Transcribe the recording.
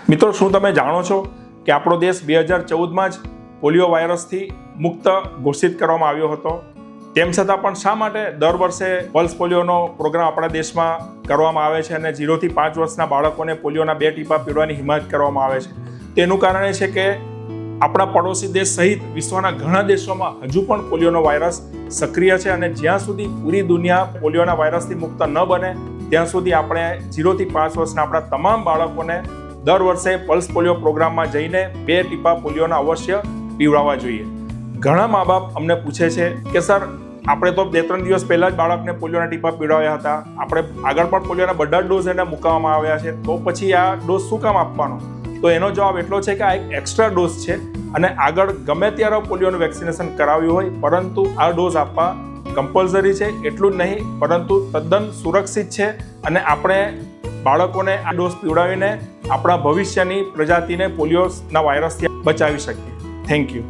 મિત્રો, શું તમે જાણો છો કે આપણો દેશ 2014માં જ પોલિયો વાયરસથી મુક્ત ઘોષિત કરવામાં આવ્યો હતો? તેમ છતાં પણ શા માટે દર વર્ષે પલ્સ પોલિયોનો પ્રોગ્રામ આપણા દેશમાં કરવામાં આવે છે અને 0 થી 5 વર્ષના બાળકોને પોલિયોના 2 ટીપા પીવડાવવાની હિમાયત કરવામાં આવે છે? તેનું કારણ એ છે કે આપણા પડોશી દેશ સહિત વિશ્વના ઘણા દેશોમાં હજુ પણ પોલિયોનો વાયરસ સક્રિય છે અને જ્યાં સુધી પૂરી દુનિયા પોલિયોના વાયરસથી મુક્ત ન બને ત્યાં સુધી આપણે 0 થી 5 વર્ષના આપણા તમામ બાળકોને દર વર્ષે પલ્સ પોલિયો પ્રોગ્રામમાં જઈને 2 ટીપા પોલિયોના અવશ્ય પીવડાવવા જોઈએ. ઘણા મા બાપ અમને પૂછે છે કે સર, આપણે તો 2-3 દિવસ પહેલા જ બાળકને પોલિયોના ટીપા પીવડાવ્યા હતા, આપણે આગળ પણ પોલિયોના બધા ડોઝ એને મૂકવામાં આવ્યા છે, તો પછી આ ડોઝ શું કામ આપવાનો? તો એનો જવાબ એટલો છે કે આ એક એક્સ્ટ્રા ડોઝ છે અને આગળ ગમે ત્યારે પોલિયોનું વેક્સિનેશન કરાવ્યું હોય, પરંતુ આ ડોઝ આપવા કમ્પલસરી છે. એટલું જ નહીં, પરંતુ તદ્દન સુરક્ષિત છે અને આપણે બાળકોને આ ડોઝ પીવડાવીને આપણા ભવિષ્યની પ્રજાતિને પોલિયોના વાયરસથી બચાવી શકીએ. Thank you.